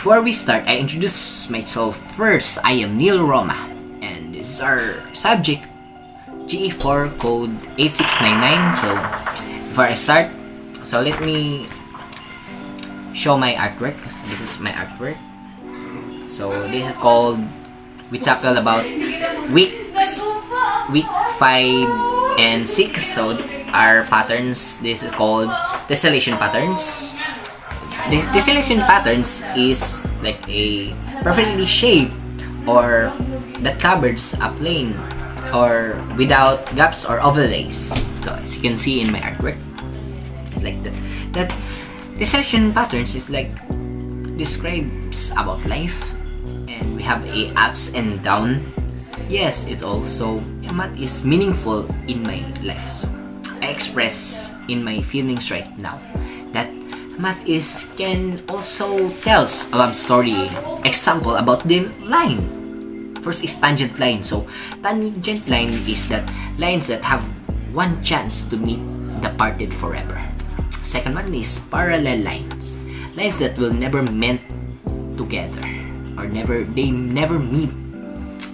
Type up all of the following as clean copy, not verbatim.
before we start, I introduce myself first. I am Neil Roma, and this is our subject, GE4 code 8699. So, before I start, let me show my artwork. This is my artwork. So, this is called, we tackle about week 5 and 6. So, our patterns, this is called tessellation patterns. The tessellation patterns is like a perfectly shaped or that covers a plane or without gaps or overlays. So as you can see in my artwork, it's like that. That tessellation patterns is like describes about life, and we have a ups and down. Yes, it's also math is meaningful in my life. So I express in my feelings right now that math is can also tells a love story. Example about the line. First is tangent line. So tangent line is that lines that have one chance to meet the parted forever. Second one is parallel lines. Lines that will never meet together or they never meet.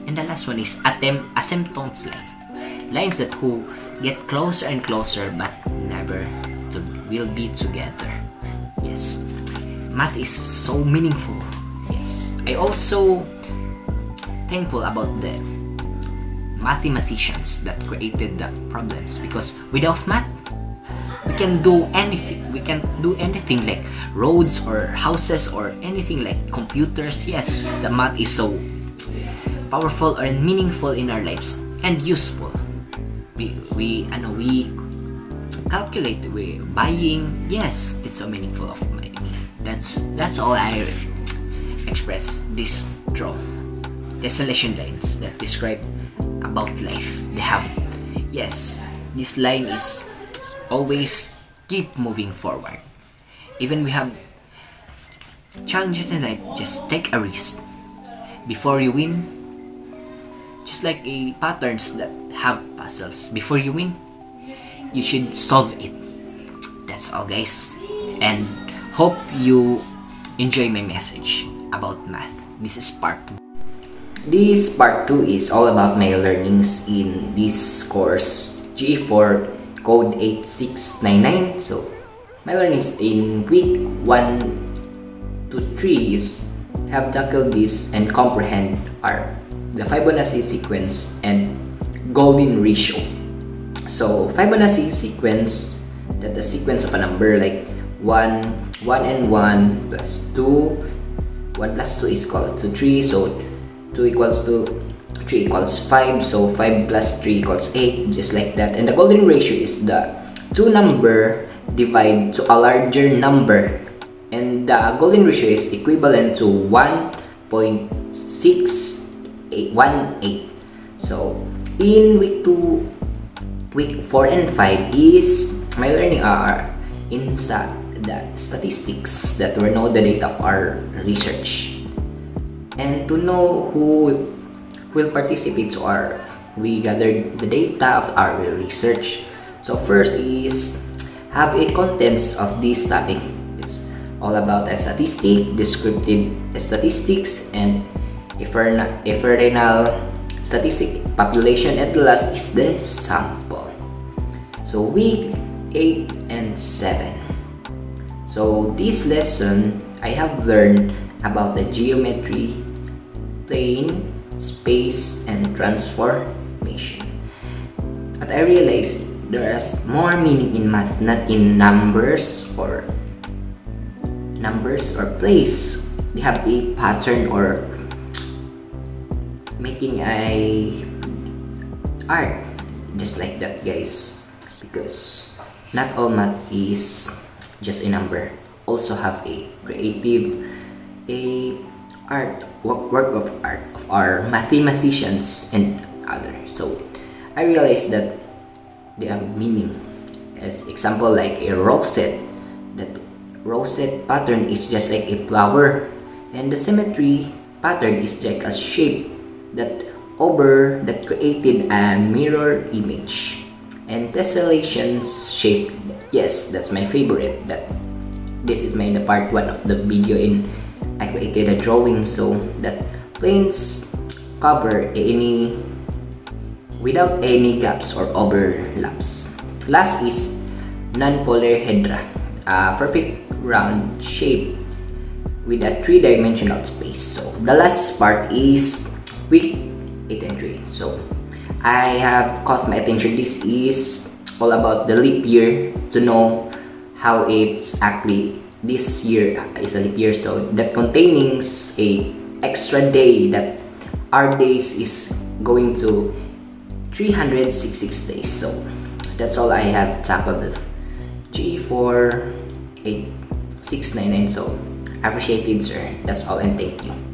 And the last one is asymptotes lines. Lines that who get closer and closer but never will be together. Yes, math is so meaningful. Yes, I also thankful about the mathematicians that created the problems, because without math, we can do anything. We can do anything like roads or houses or anything like computers. Yes, the math is so powerful and meaningful in our lives and useful. We calculate, we buying. Yes, it's so meaningful of me. That's all I express this draw. Tessellation lines that describe about life. They have, yes, this line is always keep moving forward. Even we have challenges in life, just take a risk. Before you win, just like a patterns that have puzzles. Before you win, you should solve it. That's all, guys, and hope you enjoy my message about math. This is part 2. This part 2 is all about my learnings in this course, GE4 code 8699. So my learnings in week 1 to 3 is have tackled this and comprehend are the Fibonacci sequence and golden ratio. So Fibonacci sequence, that the sequence of a number like 1 and 1 plus 2, 1 plus 2 is equal to 3, so 2 equals to 3 equals 5, so 5 plus 3 equals 8, just like that. And the golden ratio is the two number divide to a larger number, and the golden ratio is equivalent to 1.618. So in week 4 and 5 is my learning are in the statistics that we know the data of our research, and to know who will participate to we gathered the data of our research. So first is have a contents of this topic. It's all about a statistic, descriptive statistics, and ephemeral statistic, population, and the last is the sample. So week 8 and 7. So this lesson I have learned about the geometry, plane, space, and transformation. But I realized there is more meaning in math, not in numbers or place. They have a pattern or making a art, just like that, guys, because not all math is just a number. Also have a creative, work of art of our mathematicians and others. So I realized that they have meaning. As example, like a rosette. That rosette pattern is just like a flower, and the symmetry pattern is like a shape that created a mirror image. And tessellation shape, yes, that's my favorite. That this is the part 1 of the video in I created a drawing so that planes cover any without any gaps or overlaps. Last is non-polarhedra, a perfect round shape with a three-dimensional space. So the last part is week 8 and 3. So I have caught my attention. This is all about the leap year, to know how it's actually this year is a leap year, so that containing a extra day that our days is going to 366 days. So that's all I have tackled of GE4 8699. So appreciate it, sir. That's all, and thank you.